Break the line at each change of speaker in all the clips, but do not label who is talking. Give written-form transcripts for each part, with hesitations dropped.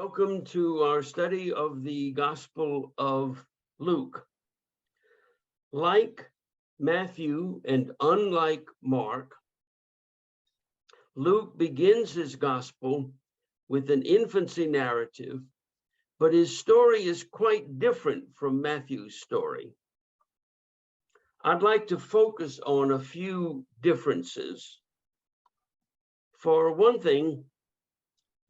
Welcome to our study of the Gospel of Luke. Like Matthew and unlike Mark, Luke begins his Gospel with an infancy narrative, but his story is quite different from Matthew's story. I'd like to focus on a few differences. For one thing,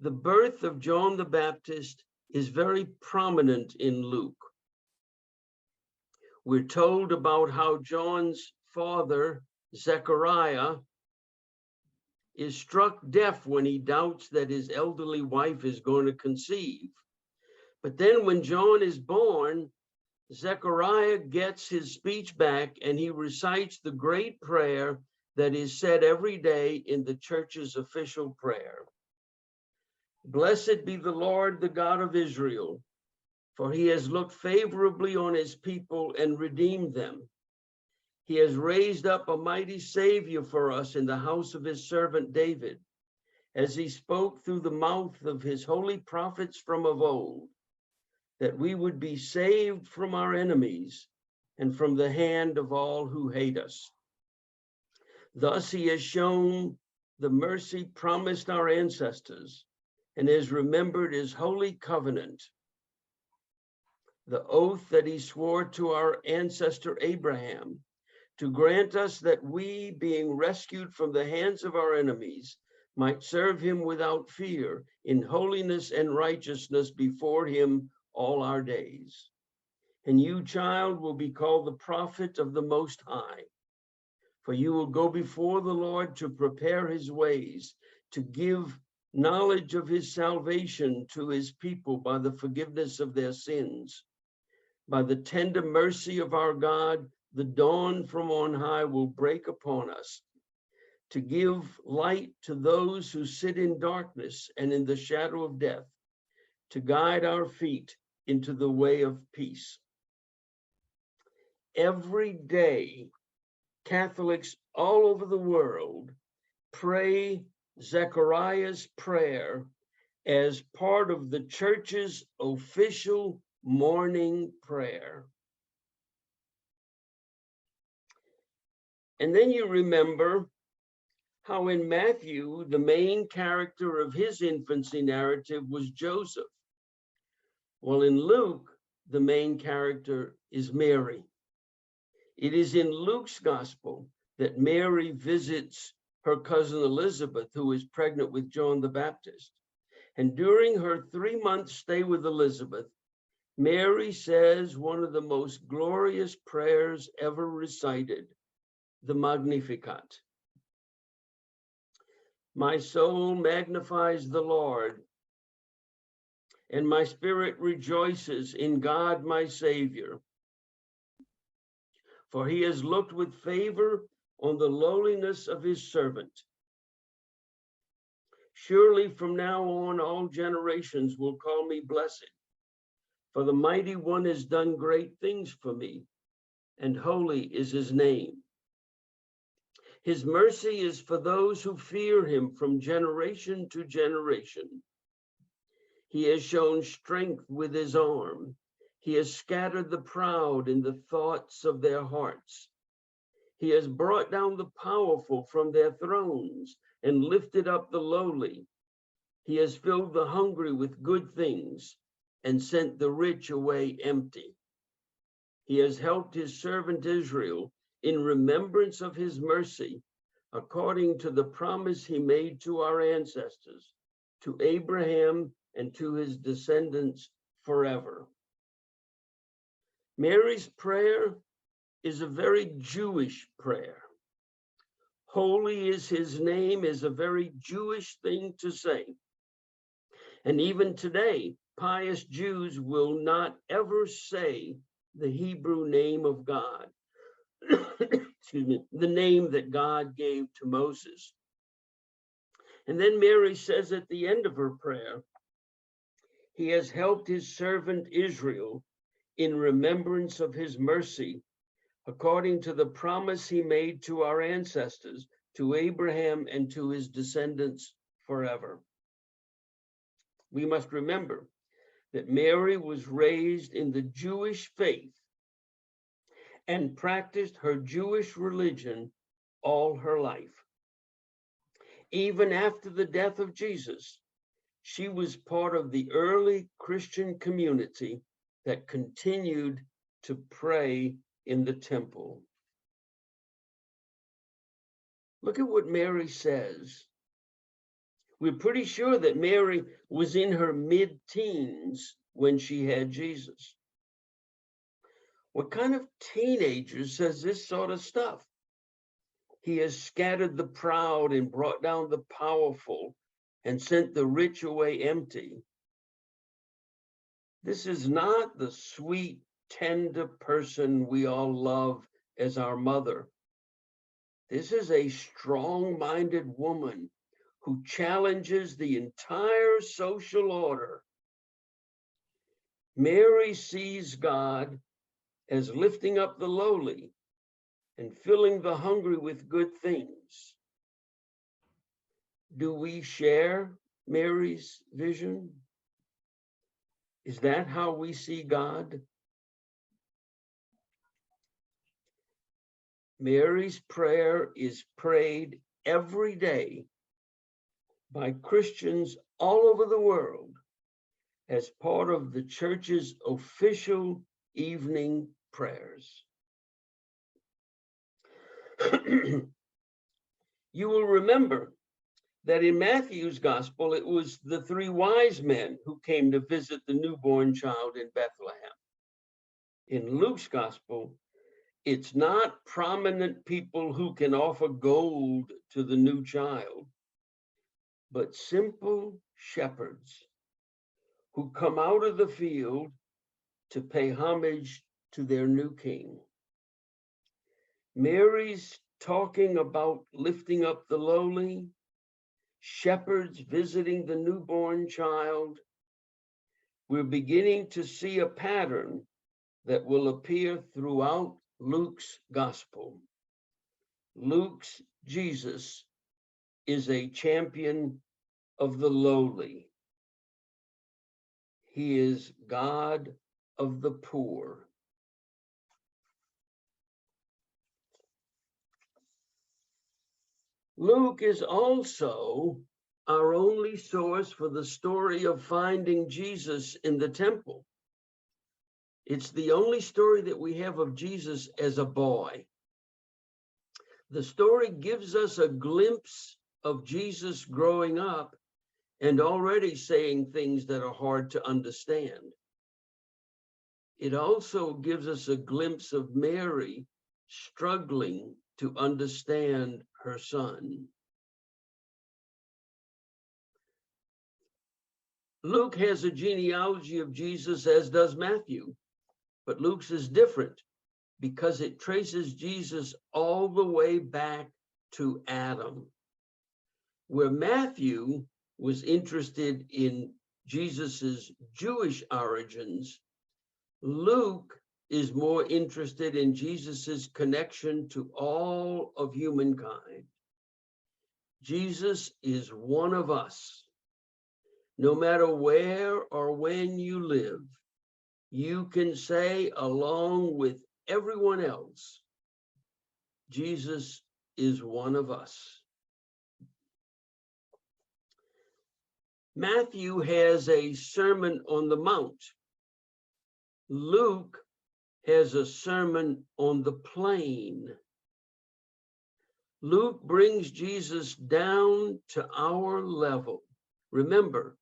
the birth of John the Baptist is very prominent in Luke. We're told about how John's father, Zechariah, is struck deaf when he doubts that his elderly wife is going to conceive. But then when John is born, Zechariah gets his speech back and he recites the great prayer that is said every day in the church's official prayer. Blessed be the Lord, the God of Israel, for he has looked favorably on his people and redeemed them. He has raised up a mighty Savior for us in the house of his servant David, as he spoke through the mouth of his holy prophets from of old, that we would be saved from our enemies and from the hand of all who hate us. Thus he has shown the mercy promised our ancestors, and has remembered his holy covenant, the oath that he swore to our ancestor Abraham, to grant us that we, being rescued from the hands of our enemies, might serve him without fear, in holiness and righteousness before him all our days. And you, child, will be called the prophet of the Most High, for you will go before the Lord to prepare his ways, to give knowledge of his salvation to his people by the forgiveness of their sins. By the tender mercy of our God, the dawn from on high will break upon us, to give light to those who sit in darkness and in the shadow of death, to guide our feet into the way of peace. Every day, Catholics all over the world pray Zechariah's prayer as part of the church's official morning prayer. And then you remember how in Matthew, the main character of his infancy narrative was Joseph. Well, in Luke, the main character is Mary. It is in Luke's gospel that Mary visits her cousin Elizabeth, who is pregnant with John the Baptist. And during her 3-month stay with Elizabeth, Mary says one of the most glorious prayers ever recited, the Magnificat. My soul magnifies the Lord, and my spirit rejoices in God my Savior, for he has looked with favor on the lowliness of his servant. Surely from now on all generations will call me blessed, for the mighty one has done great things for me, and holy is his name. His mercy is for those who fear him from generation to generation. He has shown strength with his arm. He has scattered the proud in the thoughts of their hearts. He has brought down the powerful from their thrones and lifted up the lowly. He has filled the hungry with good things and sent the rich away empty. He has helped his servant Israel in remembrance of his mercy, according to the promise he made to our ancestors, to Abraham and to his descendants forever. Mary's prayer is a very Jewish prayer. Holy is his name is a very Jewish thing to say. And even today, pious Jews will not ever say the Hebrew name of God, excuse me, the name that God gave to Moses. And then Mary says at the end of her prayer, he has helped his servant Israel in remembrance of his mercy, according to the promise he made to our ancestors, to Abraham and to his descendants forever. We must remember that Mary was raised in the Jewish faith and practiced her Jewish religion all her life. Even after the death of Jesus, she was part of the early Christian community that continued to pray in the temple. Look at what Mary says. We're pretty sure that Mary was in her mid-teens when she had Jesus. What kind of teenager says this sort of stuff? He has scattered the proud and brought down the powerful and sent the rich away empty. This is not the sweet, tender person we all love as our mother. This is a strong-minded woman who challenges the entire social order. Mary sees God as lifting up the lowly and filling the hungry with good things. Do we share Mary's vision? Is that how we see God? Mary's prayer is prayed every day by Christians all over the world as part of the church's official evening prayers. You will remember that in Matthew's gospel, it was the three wise men who came to visit the newborn child in Bethlehem. In Luke's gospel, it's not prominent people who can offer gold to the new child, but simple shepherds who come out of the field to pay homage to their new king. Mary's talking about lifting up the lowly, shepherds visiting the newborn child. We're beginning to see a pattern that will appear throughout Luke's gospel. Luke's Jesus is a champion of the lowly. He is God of the poor. Luke is also our only source for the story of finding Jesus in the temple. It's the only story that we have of Jesus as a boy. The story gives us a glimpse of Jesus growing up and already saying things that are hard to understand. It also gives us a glimpse of Mary struggling to understand her son. Luke has a genealogy of Jesus, as does Matthew, but Luke's is different because it traces Jesus all the way back to Adam. Where Matthew was interested in Jesus's Jewish origins, Luke is more interested in Jesus's connection to all of humankind. Jesus is one of us. No matter where or when you live, you can say, along with everyone else, Jesus is one of us. Matthew has a Sermon on the Mount. Luke has a sermon on the plain. Luke brings Jesus down to our level. Remember,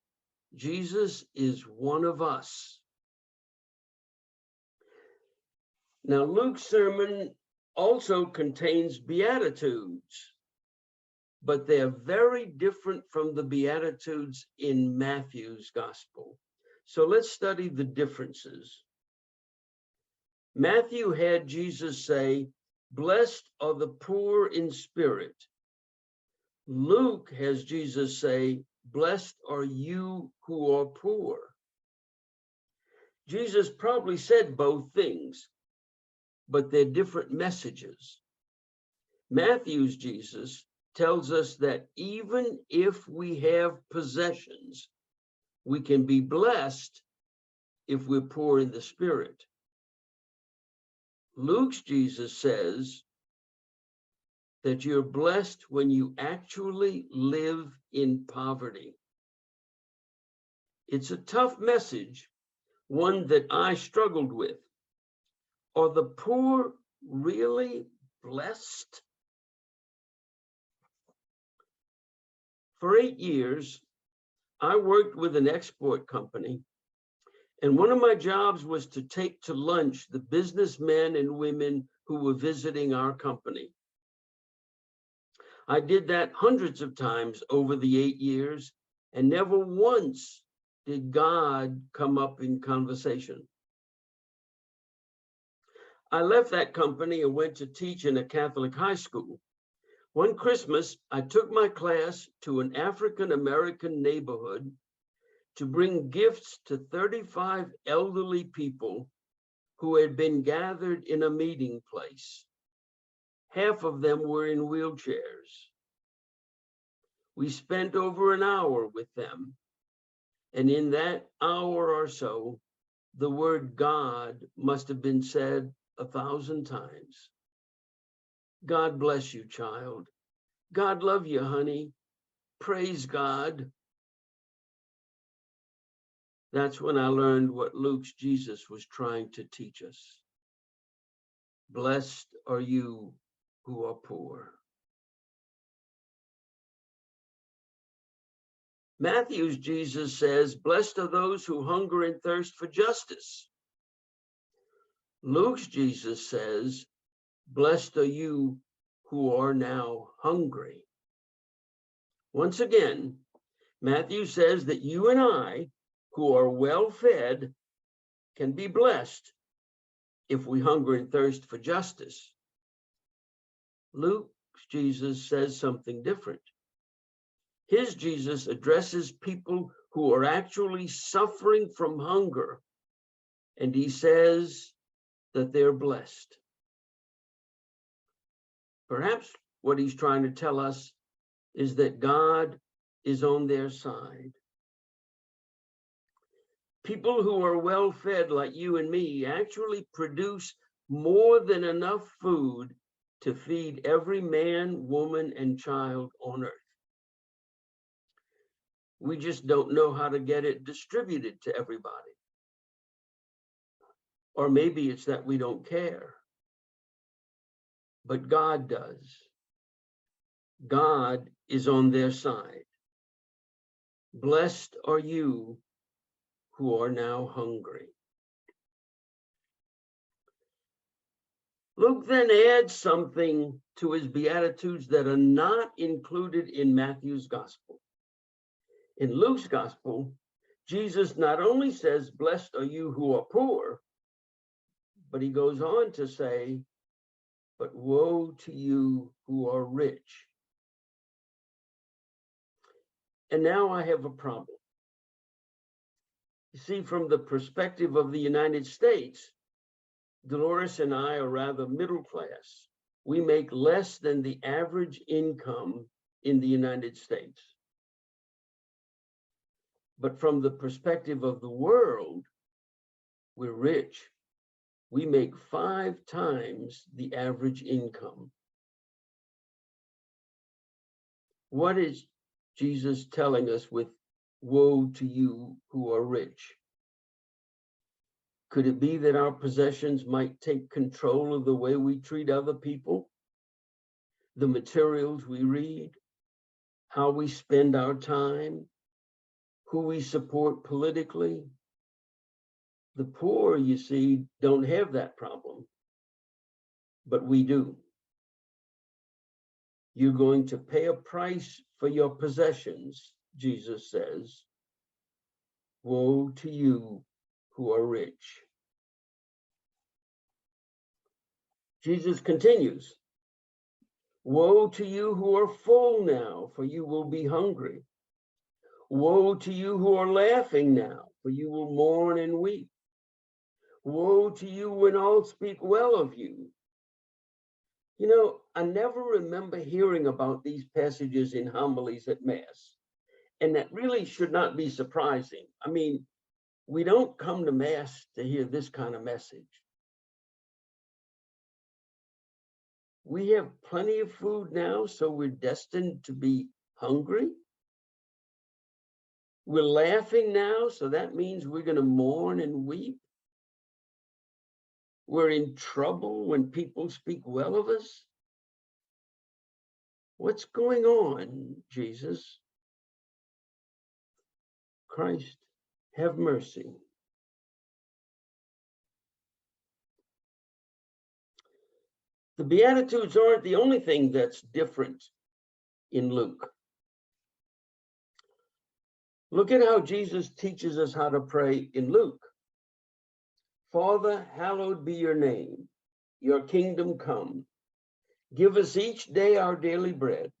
Jesus is one of us. Now, Luke's sermon also contains Beatitudes, but they're very different from the Beatitudes in Matthew's gospel. So let's study the differences. Matthew had Jesus say, "Blessed are the poor in spirit." Luke has Jesus say, "Blessed are you who are poor." Jesus probably said both things, but they're different messages. Matthew's Jesus tells us that even if we have possessions, we can be blessed if we're poor in the spirit. Luke's Jesus says that you're blessed when you actually live in poverty. It's a tough message, one that I struggled with. Are the poor really blessed? For 8 years, I worked with an export company, and one of my jobs was to take to lunch the businessmen and women who were visiting our company. I did that hundreds of times over the 8 years, and never once did God come up in conversation. I left that company and went to teach in a Catholic high school. One Christmas, I took my class to an African-American neighborhood to bring gifts to 35 elderly people who had been gathered in a meeting place. Half of them were in wheelchairs. We spent over an hour with them, and in that hour or so, the word God must have been said 1,000 times. God bless you, child. God love you, honey. Praise God. That's when I learned what Luke's Jesus was trying to teach us. Blessed are you who are poor. Matthew's Jesus says, blessed are those who hunger and thirst for justice. Luke's Jesus says, blessed are you who are now hungry. Once again, Matthew says that you and I, who are well fed, can be blessed if we hunger and thirst for justice. Luke's Jesus says something different. His Jesus addresses people who are actually suffering from hunger, and he says that they're blessed. Perhaps what he's trying to tell us is that God is on their side. People who are well fed like you and me actually produce more than enough food to feed every man, woman, and child on earth. We just don't know how to get it distributed to everybody. Or maybe it's that we don't care. But God does. God is on their side. Blessed are you who are now hungry. Luke then adds something to his Beatitudes that are not included in Matthew's gospel. In Luke's gospel, Jesus not only says, blessed are you who are poor, but he goes on to say, but woe to you who are rich. And now I have a problem. You see, from the perspective of the United States, Dolores and I are rather middle class. We make less than the average income in the United States. But from the perspective of the world, we're rich. We make 5 times the average income. What is Jesus telling us with woe to you who are rich? Could it be that our possessions might take control of the way we treat other people? The materials we read, how we spend our time, who we support politically? The poor, you see, don't have that problem, but we do. You're going to pay a price for your possessions, Jesus says. Woe to you who are rich. Jesus continues, woe to you who are full now, for you will be hungry. Woe to you who are laughing now, for you will mourn and weep. Woe to you when all speak well of you. You know, I never remember hearing about these passages in homilies at Mass. And that really should not be surprising. I mean, we don't come to Mass to hear this kind of message. We have plenty of food now, so we're destined to be hungry. We're laughing now, so that means we're going to mourn and weep. We're in trouble when people speak well of us. What's going on, Jesus? Christ, have mercy. The Beatitudes aren't the only thing that's different in Luke. Look at how Jesus teaches us how to pray in Luke. Father, hallowed be your name. Your kingdom come. Give us each day our daily bread,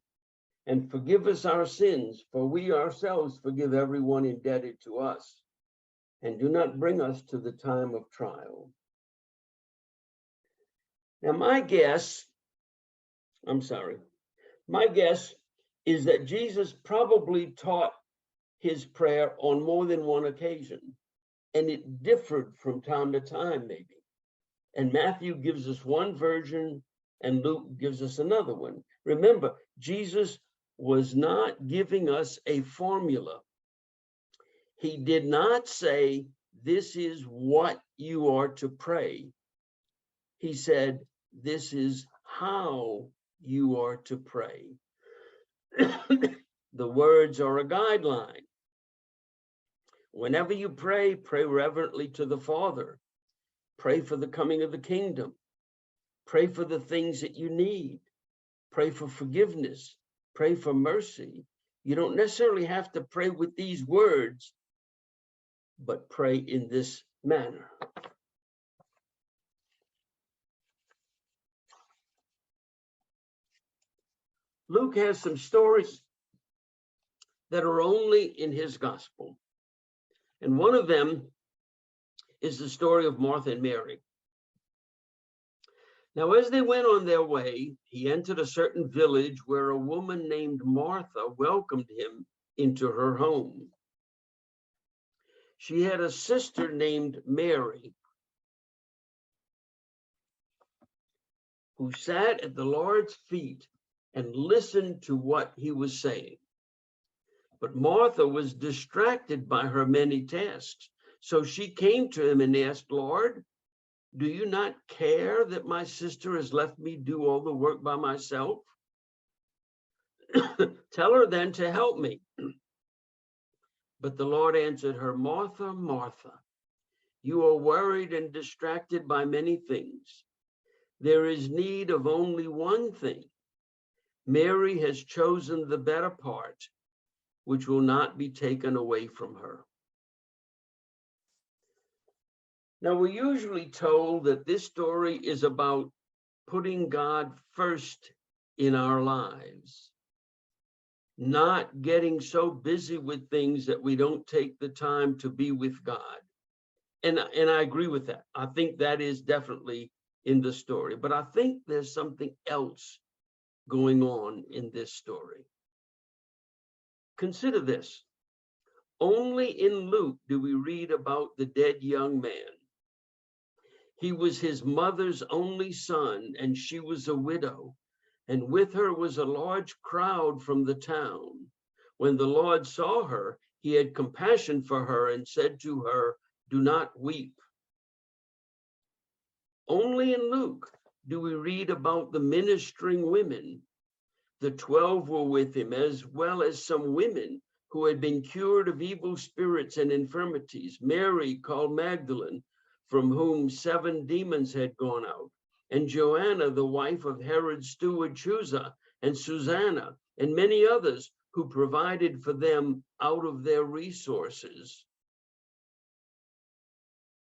and forgive us our sins, for we ourselves forgive everyone indebted to us. And do not bring us to the time of trial. Now, my guess is that Jesus probably taught his prayer on more than one occasion, and it differed from time to time, maybe. And Matthew gives us one version, and Luke gives us another one. Remember, Jesus was not giving us a formula. He did not say, this is what you are to pray. He said, this is how you are to pray. The words are a guideline. Whenever you pray, pray reverently to the Father. Pray for the coming of the kingdom. Pray for the things that you need. Pray for forgiveness. Pray for mercy. You don't necessarily have to pray with these words, but pray in this manner. Luke has some stories that are only in his gospel. And one of them is the story of Martha and Mary. Now, as they went on their way, he entered a certain village where a woman named Martha welcomed him into her home. She had a sister named Mary, who sat at the Lord's feet and listened to what he was saying. But Martha was distracted by her many tasks. So she came to him and asked, Lord, do you not care that my sister has left me do all the work by myself? Tell her then to help me. But the Lord answered her, Martha, Martha, you are worried and distracted by many things. There is need of only one thing. Mary has chosen the better part, which will not be taken away from her. Now, we're usually told that this story is about putting God first in our lives, not getting so busy with things that we don't take the time to be with God. And I agree with that. I think that is definitely in the story, but I think there's something else going on in this story. Consider this. Only in Luke do we read about the dead young man. He was his mother's only son, and she was a widow, and with her was a large crowd from the town. When the Lord saw her, he had compassion for her and said to her, do not weep. Only in Luke do we read about the ministering women. The 12 were with him, as well as some women who had been cured of evil spirits and infirmities. Mary, called Magdalene, from whom 7 demons had gone out, and Joanna, the wife of Herod's steward Chuza, and Susanna, and many others who provided for them out of their resources.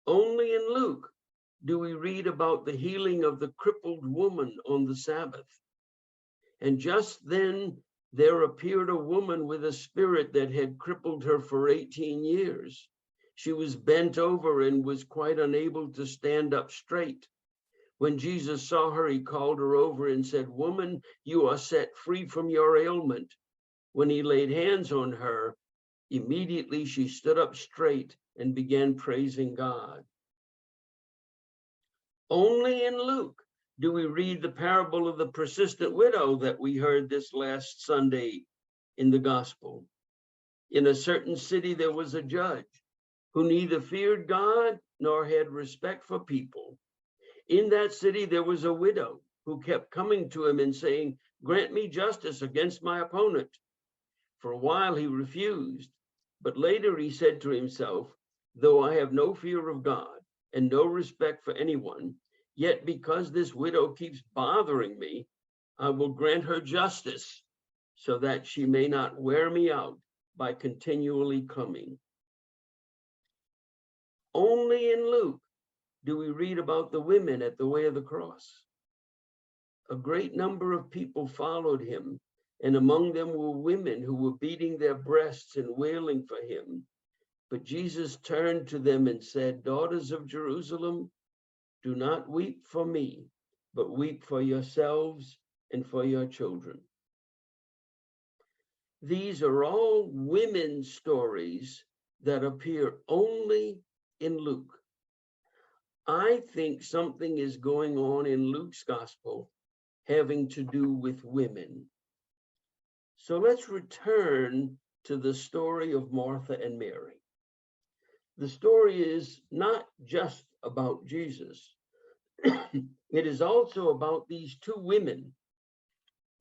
Only in Luke do we read about the healing of the crippled woman on the Sabbath. And just then there appeared a woman with a spirit that had crippled her for 18 years. She was bent over and was quite unable to stand up straight. When Jesus saw her, he called her over and said, Woman, you are set free from your ailment. When he laid hands on her, Immediately she stood up straight and began praising God. Only in Luke do we read the parable of the persistent widow that we heard this last Sunday in the gospel. In a certain city, there was a judge who neither feared God nor had respect for people. In that city, there was a widow who kept coming to him and saying, "Grant me justice against my opponent." For a while he refused, but later he said to himself, "Though I have no fear of God and no respect for anyone, yet because this widow keeps bothering me, I will grant her justice so that she may not wear me out by continually coming." Only in Luke do we read about the women at the way of the cross. A great number of people followed him, and among them were women who were beating their breasts and wailing for him. But Jesus turned to them and said, "Daughters of Jerusalem, do not weep for me, but weep for yourselves and for your children." These are all women's stories that appear only in Luke. I think something is going on in Luke's gospel having to do with women. So let's return to the story of Martha and Mary. The story is not just about Jesus. It is also about these two women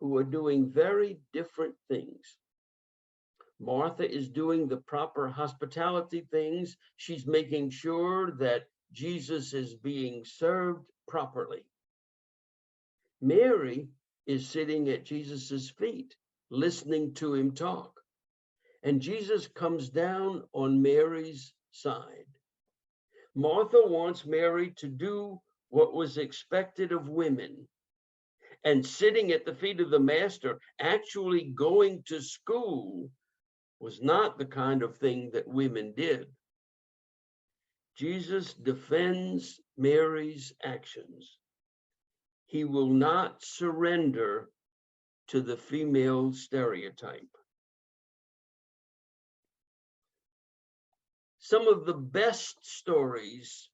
who are doing very different things. Martha is doing the proper hospitality things. She's making sure that Jesus is being served properly. Mary is sitting at Jesus's feet, listening to him talk. And Jesus comes down on Mary's side. Martha wants Mary to do what was expected of women. And sitting at the feet of the master, actually going to school, was not the kind of thing that women did. Jesus defends Mary's actions. He will not surrender to the female stereotype. Some of the best stories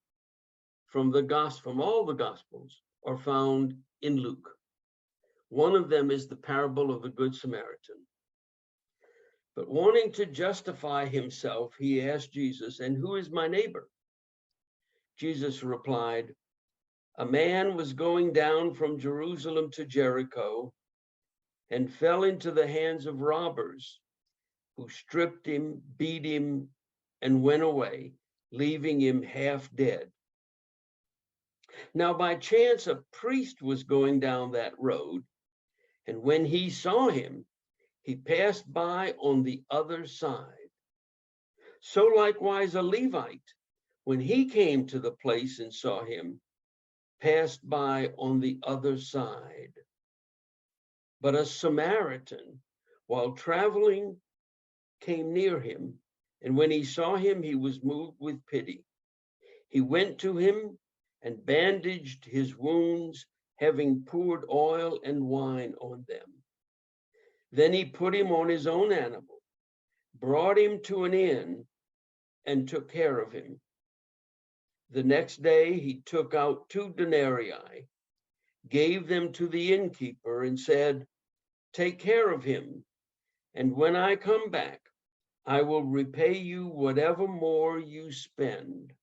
from all the Gospels are found in Luke. One of them is the parable of the Good Samaritan. But wanting to justify himself, he asked Jesus, "And who is my neighbor?" Jesus replied, "A man was going down from Jerusalem to Jericho and fell into the hands of robbers who stripped him, beat him, and went away, leaving him half dead. Now, by chance, a priest was going down that road, and when he saw him, he passed by on the other side. So likewise, a Levite, when he came to the place and saw him, passed by on the other side. But a Samaritan, while traveling, came near him, and when he saw him, he was moved with pity. He went to him and bandaged his wounds, having poured oil and wine on them. Then he put him on his own animal, brought him to an inn, and took care of him. The next day he took out 2 denarii, gave them to the innkeeper, and said, 'Take care of him, and when I come back, I will repay you whatever more you spend.'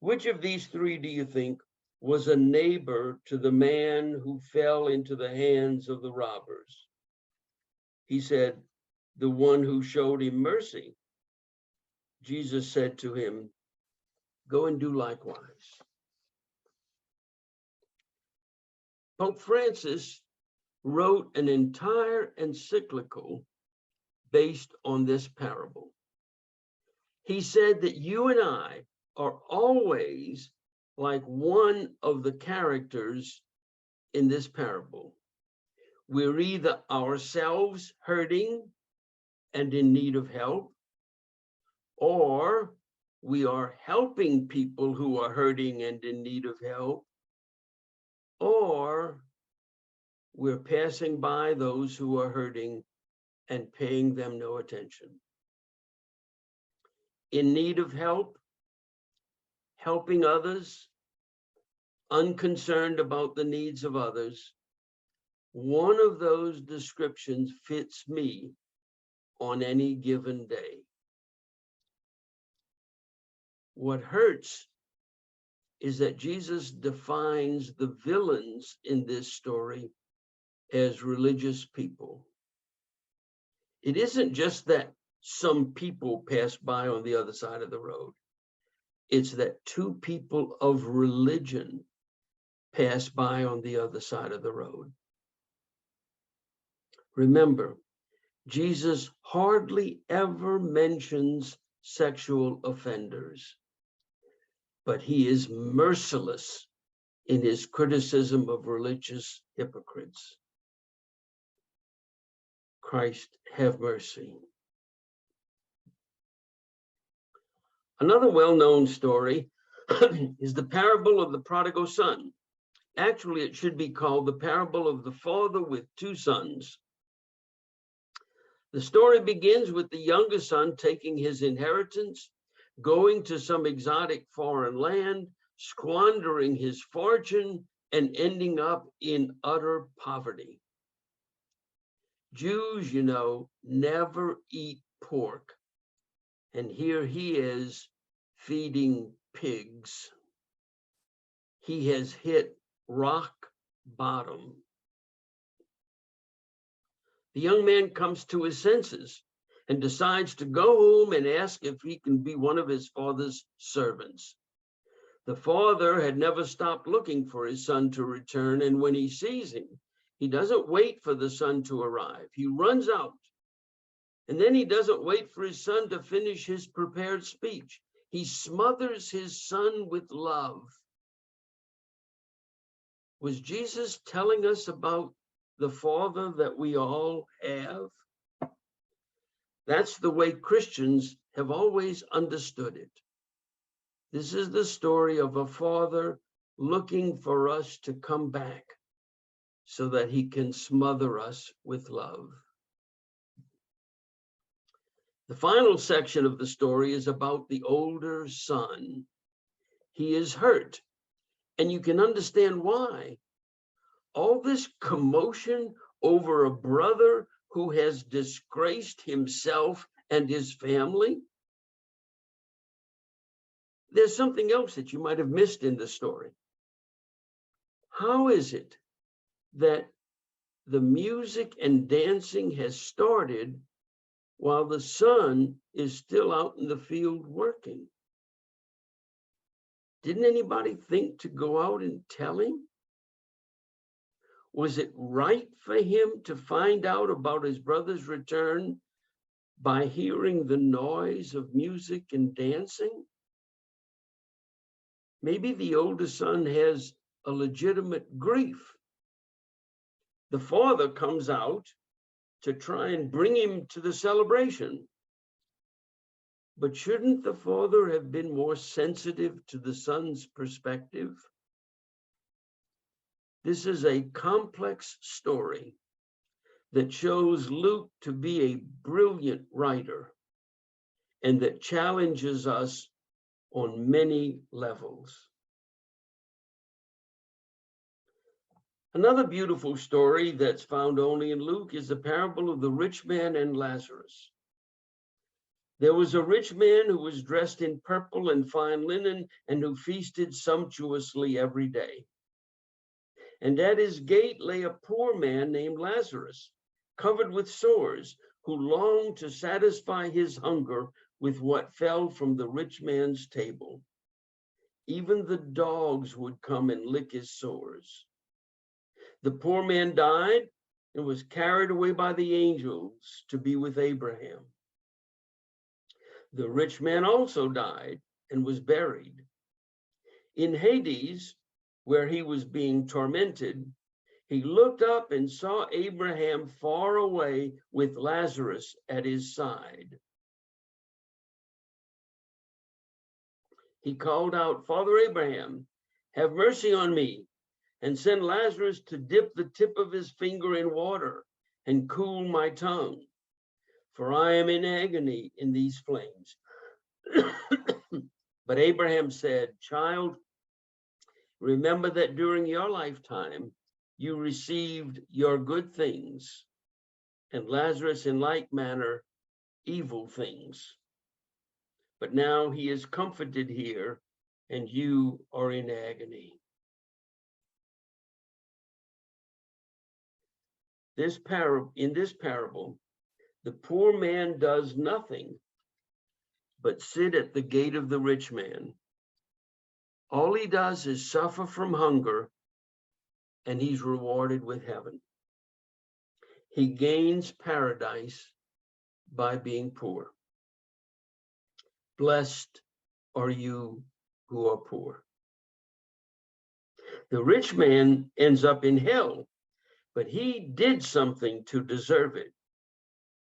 Which of these 3 do you think was a neighbor to the man who fell into the hands of the robbers?" He said, "The one who showed him mercy." Jesus said to him, "Go and do likewise." Pope Francis wrote an entire encyclical based on this parable. He said that you and I are always like one of the characters in this parable. We're either ourselves hurting and in need of help, or we are helping people who are hurting and in need of help, or we're passing by those who are hurting and paying them no attention. In need of help, helping others, unconcerned about the needs of others, one of those descriptions fits me on any given day. What hurts is that Jesus defines the villains in this story as religious people. It isn't just that some people pass by on the other side of the road. It's that two people of religion pass by on the other side of the road. Remember, Jesus hardly ever mentions sexual offenders, but he is merciless in his criticism of religious hypocrites. Christ, have mercy. Another well-known story is the parable of the prodigal son. Actually, it should be called the parable of the father with two sons. The story begins with the younger son taking his inheritance, going to some exotic foreign land, squandering his fortune, and ending up in utter poverty. Jews, you know, never eat pork. And here he is feeding pigs. He has hit rock bottom. The young man comes to his senses and decides to go home and ask if he can be one of his father's servants. The father had never stopped looking for his son to return, and when he sees him, he doesn't wait for the son to arrive. He runs out. And then he doesn't wait for his son to finish his prepared speech. He smothers his son with love. Was Jesus telling us about the Father that we all have? That's the way Christians have always understood it. This is the story of a father looking for us to come back so that he can smother us with love. The final section of the story is about the older son. He is hurt, and you can understand why. All this commotion over a brother who has disgraced himself and his family. There's something else that you might have missed in the story. How is it that the music and dancing has started while the son is still out in the field working? Didn't anybody think to go out and tell him? Was it right for him to find out about his brother's return by hearing the noise of music and dancing? Maybe the older son has a legitimate grief. The father comes out to try and bring him to the celebration. But shouldn't the father have been more sensitive to the son's perspective? This is a complex story that shows Luke to be a brilliant writer and that challenges us on many levels. Another beautiful story that's found only in Luke is the parable of the rich man and Lazarus. There was a rich man who was dressed in purple and fine linen and who feasted sumptuously every day. And at his gate lay a poor man named Lazarus, covered with sores, who longed to satisfy his hunger with what fell from the rich man's table. Even the dogs would come and lick his sores. The poor man died and was carried away by the angels to be with Abraham. The rich man also died and was buried. In Hades, where he was being tormented, he looked up and saw Abraham far away with Lazarus at his side. He called out, "Father Abraham, have mercy on me, and send Lazarus to dip the tip of his finger in water and cool my tongue, for I am in agony in these flames. But Abraham said, child, remember that during your lifetime, you received your good things, and Lazarus in like manner, evil things. But now he is comforted here, and you are in agony. In this parable, the poor man does nothing but sit at the gate of the rich man. All he does is suffer from hunger, and he's rewarded with heaven. He gains paradise by being poor. Blessed are you who are poor. The rich man ends up in hell, but he did something to deserve it.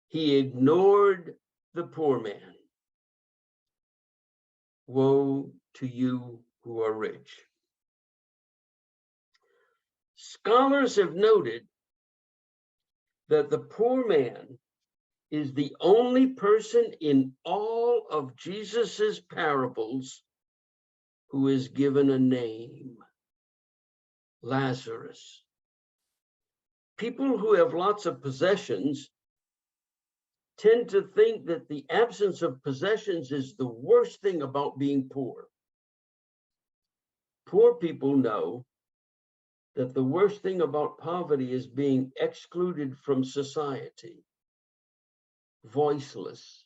He ignored the poor man. Woe to you who are rich. Scholars have noted that the poor man is the only person in all of Jesus's parables who is given a name, Lazarus. People who have lots of possessions tend to think that the absence of possessions is the worst thing about being poor. Poor people know that the worst thing about poverty is being excluded from society, voiceless,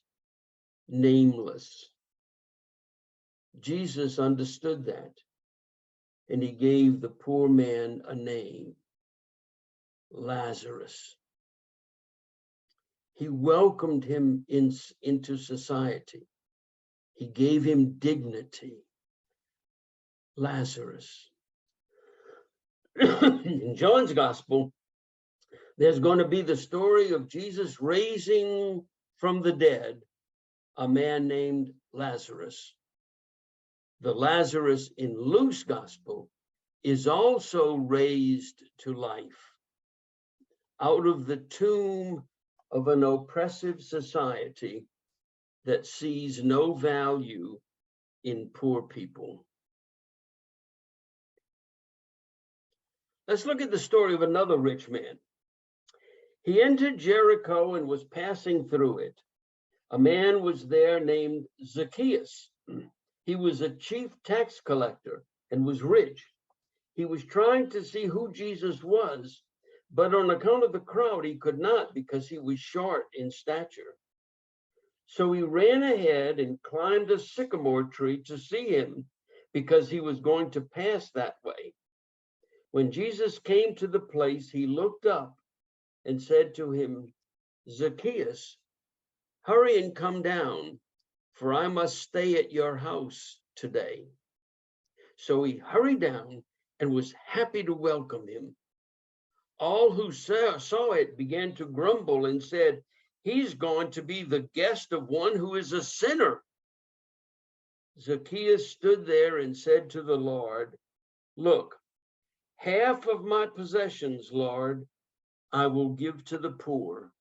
nameless. Jesus understood that, and he gave the poor man a name, Lazarus. He welcomed him into society. He gave him dignity. Lazarus. In John's gospel, there's going to be the story of Jesus raising from the dead a man named Lazarus. The Lazarus in Luke's gospel is also raised to life out of the tomb of an oppressive society that sees no value in poor people. Let's look at the story of another rich man. He entered Jericho and was passing through it. A man was there named Zacchaeus. He was a chief tax collector and was rich. He was trying to see who Jesus was, but on account of the crowd, he could not because he was short in stature. So he ran ahead and climbed a sycamore tree to see him because he was going to pass that way. When Jesus came to the place, he looked up and said to him, Zacchaeus, hurry and come down, for I must stay at your house today. So he hurried down and was happy to welcome him. All who saw it began to grumble and said, he's going to be the guest of one who is a sinner. Zacchaeus stood there and said to the Lord, look, half of my possessions, Lord, I will give to the poor.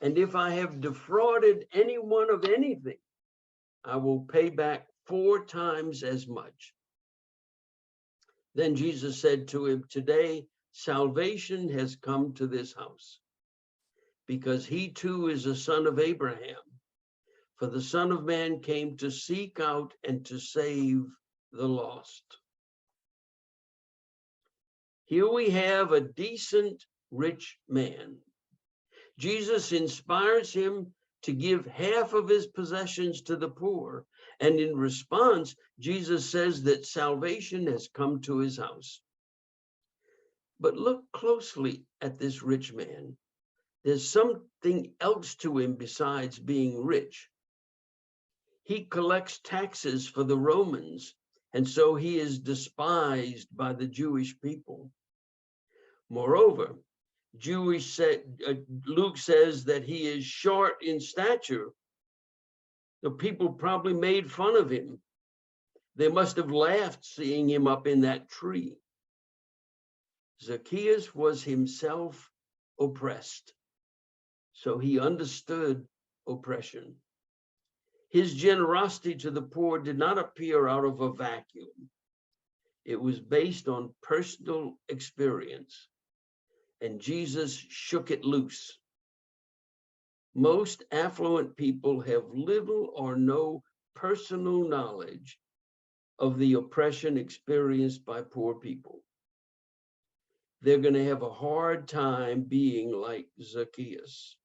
And if I have defrauded anyone of anything, I will pay back 4 times as much. Then Jesus said to him, today, salvation has come to this house, because he too is a son of Abraham. For the Son of Man came to seek out and to save the lost. Here we have a decent, rich man. Jesus inspires him to give half of his possessions to the poor. And in response, Jesus says that salvation has come to his house. But look closely at this rich man. There's something else to him besides being rich. He collects taxes for the Romans, and so he is despised by the Jewish people. Moreover, Luke says that he is short in stature. The people probably made fun of him. They must have laughed seeing him up in that tree. Zacchaeus was himself oppressed. so he understood oppression. His generosity to the poor did not appear out of a vacuum. It was based on personal experience, and Jesus shook it loose. Most affluent people have little or no personal knowledge of the oppression experienced by poor people. They're going to have a hard time being like Zacchaeus.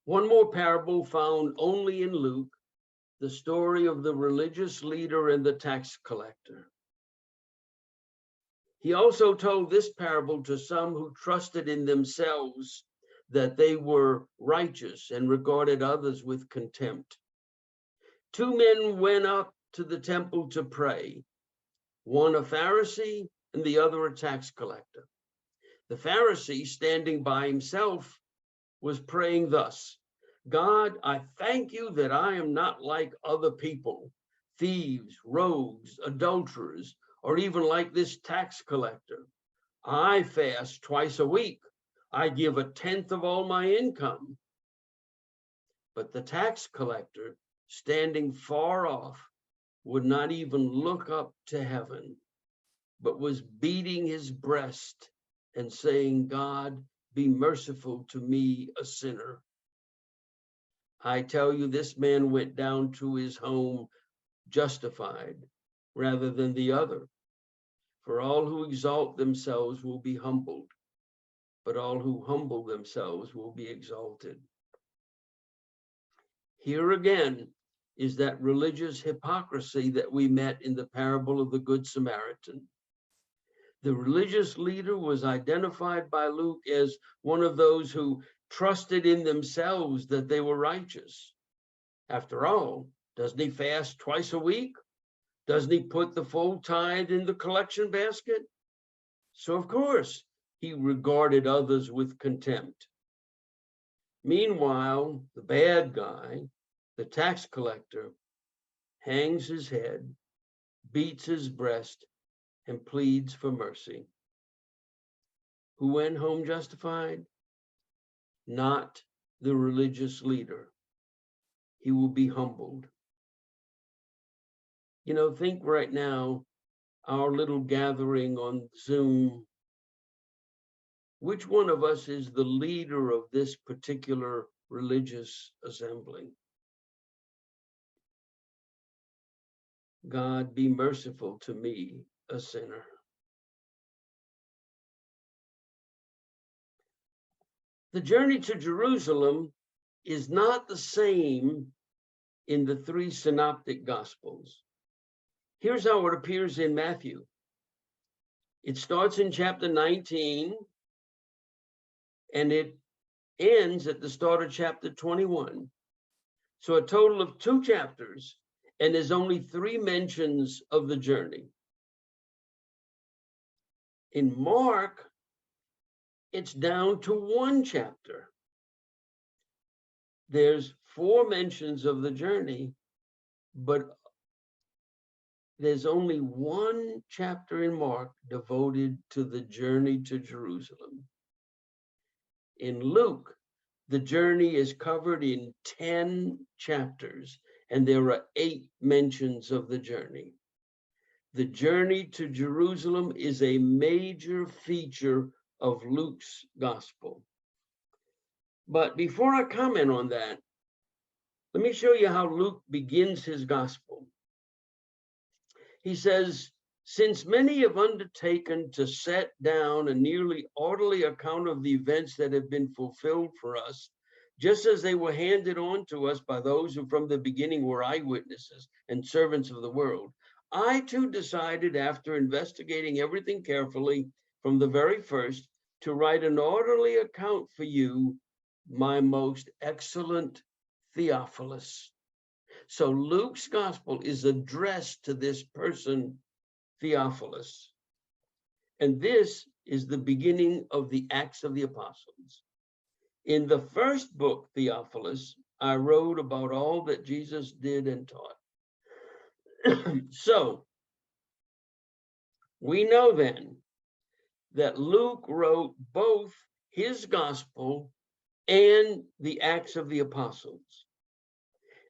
One more parable found only in Luke, the story of the religious leader and the tax collector. He also told this parable to some who trusted in themselves that they were righteous and regarded others with contempt. Two men went up to the temple to pray, one a Pharisee and the other a tax collector. The Pharisee, standing by himself, was praying thus: God, I thank you that I am not like other people, thieves, rogues, adulterers, or even like this tax collector. I fast twice a week. I give a tenth of all my income. But the tax collector, standing far off, would not even look up to heaven, but was beating his breast and saying, God, be merciful to me, a sinner. I tell you, this man went down to his home justified rather than the other. For all who exalt themselves will be humbled, but all who humble themselves will be exalted. Here again is that religious hypocrisy that we met in the parable of the Good Samaritan. The religious leader was identified by Luke as one of those who trusted in themselves that they were righteous. After all, doesn't he fast twice a week? Doesn't he put the full tithe in the collection basket? So of course, he regarded others with contempt. Meanwhile, the bad guy, the tax collector, hangs his head, beats his breast, and pleads for mercy. Who went home justified? Not the religious leader. He will be humbled. You know, think right now, our little gathering on Zoom, which one of us is the leader of this particular religious assembly? God, be merciful to me, a sinner. The journey to Jerusalem is not the same in the three synoptic gospels. Here's how it appears in Matthew. It starts in chapter 19 and it ends at the start of chapter 21. So a total of 2 chapters, and there's only 3 mentions of the journey. In Mark, it's down to 1 chapter. There's 4 mentions of the journey, but there's only 1 chapter in Mark devoted to the journey to Jerusalem. In Luke, the journey is covered in 10 chapters, and there are 8 mentions of the journey. The journey to Jerusalem is a major feature of Luke's gospel. But before I comment on that, let me show you how Luke begins his gospel. He says, since many have undertaken to set down a nearly orderly account of the events that have been fulfilled for us, just as they were handed on to us by those who from the beginning were eyewitnesses and servants of the world, I too decided, after investigating everything carefully from the very first, to write an orderly account for you, my most excellent Theophilus. So Luke's gospel is addressed to this person, Theophilus. And this is the beginning of the Acts of the Apostles. In the first book, Theophilus, I wrote about all that Jesus did and taught. So we know then that Luke wrote both his gospel and the Acts of the Apostles.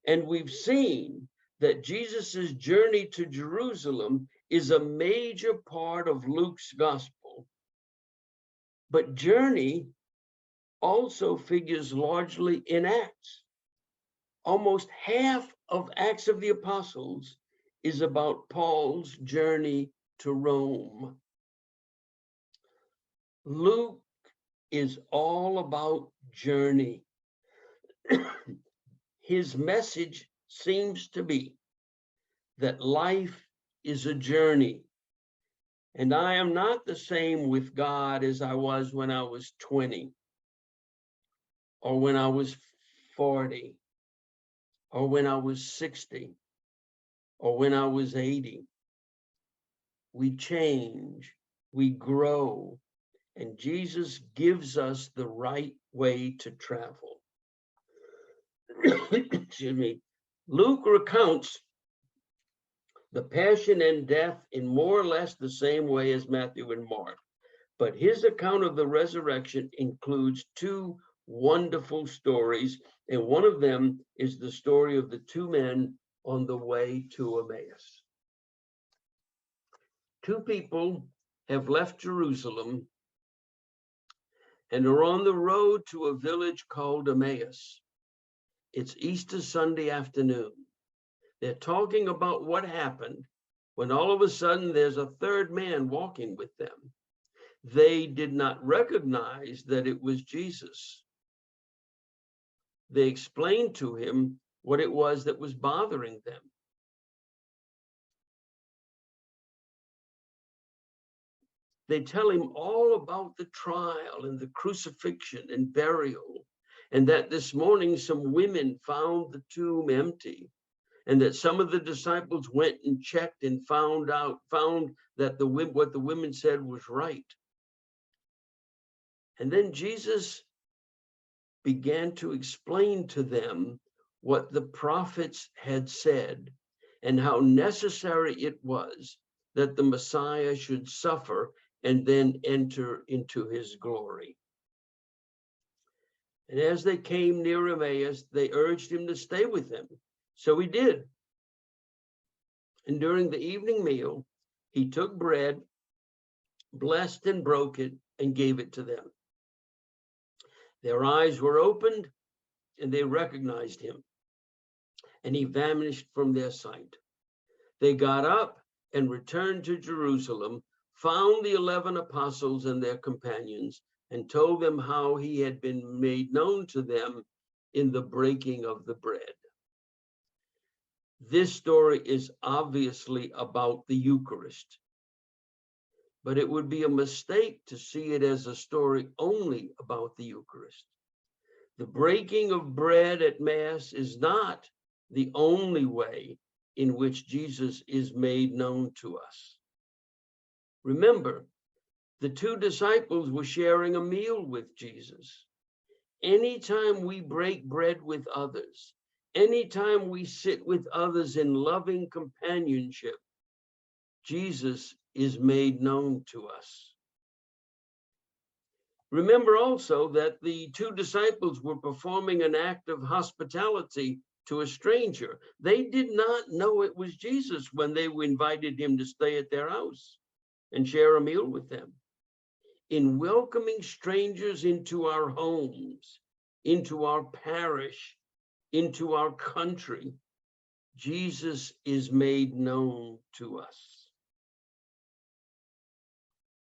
And we've seen that Jesus's journey to Jerusalem is a major part of Luke's gospel. But journey also figures largely in Acts. Almost half of Acts of the Apostles is about Paul's journey to Rome. Luke is all about journey. His message seems to be that life is a journey. And I am not the same with God as I was when I was 20, or when I was 40, or when I was 60, or when I was 80. We change, we grow, and Jesus gives us the right way to travel. Excuse me. Luke recounts the passion and death in more or less the same way as Matthew and Mark, but his account of the resurrection includes two wonderful stories, and one of them is the story of the two men on the way to Emmaus. Two people have left Jerusalem and are on the road to a village called Emmaus. It's Easter Sunday afternoon. They're talking about what happened when all of a sudden there's a third man walking with them. They did not recognize that it was Jesus. They explained to him what it was that was bothering them. They tell him all about the trial and the crucifixion and burial, and that this morning some women found the tomb empty, and that some of the disciples went and checked and found that what the women said was right. And then Jesus began to explain to them what the prophets had said and how necessary it was that the Messiah should suffer and then enter into his glory. And as they came near Emmaus, they urged him to stay with them. So he did. And during the evening meal, he took bread, blessed and broke it, and gave it to them. Their eyes were opened, and they recognized him, and he vanished from their sight. They got up and returned to Jerusalem, found the 11 apostles and their companions, and told them how he had been made known to them in the breaking of the bread. This story is obviously about the Eucharist, but it would be a mistake to see it as a story only about the Eucharist. The breaking of bread at Mass is not the only way in which Jesus is made known to us. Remember, the two disciples were sharing a meal with Jesus. Anytime we break bread with others, anytime we sit with others in loving companionship, Jesus is made known to us. Remember also that the two disciples were performing an act of hospitality to a stranger. They did not know it was Jesus when they invited him to stay at their house and share a meal with them. In welcoming strangers into our homes, into our parish, into our country, Jesus is made known to us.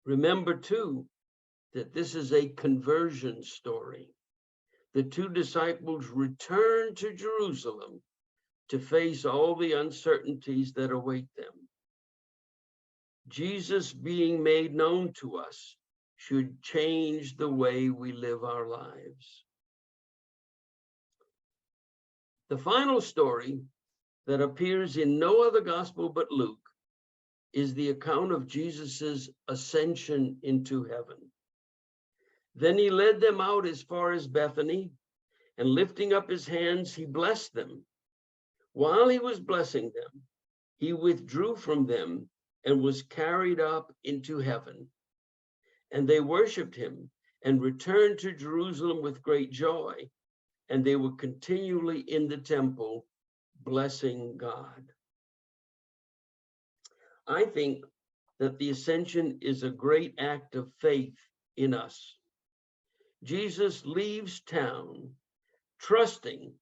Remember too, that this is a conversion story. The two disciples returned to Jerusalem to face all the uncertainties that await them. Jesus being made known to us should change the way we live our lives. The final story that appears in no other gospel but Luke is the account of Jesus's ascension into heaven. Then he led them out as far as Bethany, and lifting up his hands, he blessed them. While he was blessing them, he withdrew from them and was carried up into heaven. And they worshiped him and returned to Jerusalem with great joy, and they were continually in the temple blessing God. I think that the ascension is a great act of faith in us. Jesus leaves town trusting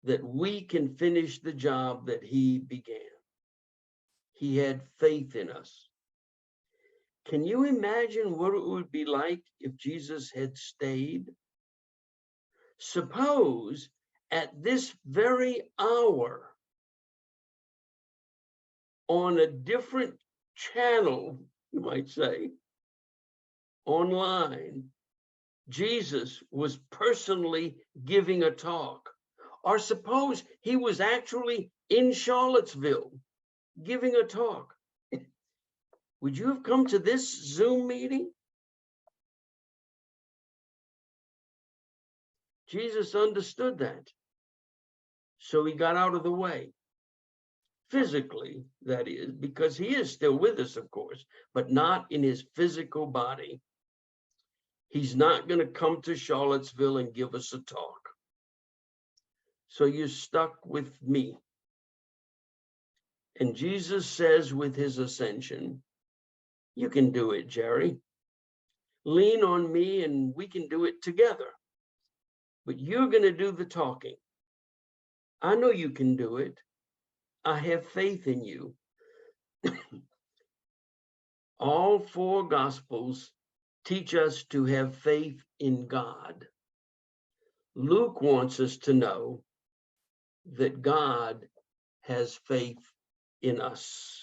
that we can finish the job that he began. He had faith in us. Can you imagine what it would be like if Jesus had stayed? Suppose at this very hour, on a different channel, you might say, online, Jesus was personally giving a talk. Or suppose he was actually in Charlottesville giving a talk. Would you have come to this Zoom meeting? Jesus understood that. So he got out of the way. Physically, that is, because he is still with us, of course, but not in his physical body. He's not going to come to Charlottesville and give us a talk. So you're stuck with me. And Jesus says with his ascension, you can do it, Jerry. Lean on me and we can do it together. But you're going to do the talking. I know you can do it. I have faith in you. All four Gospels teach us to have faith in God. Luke wants us to know that God has faith in us.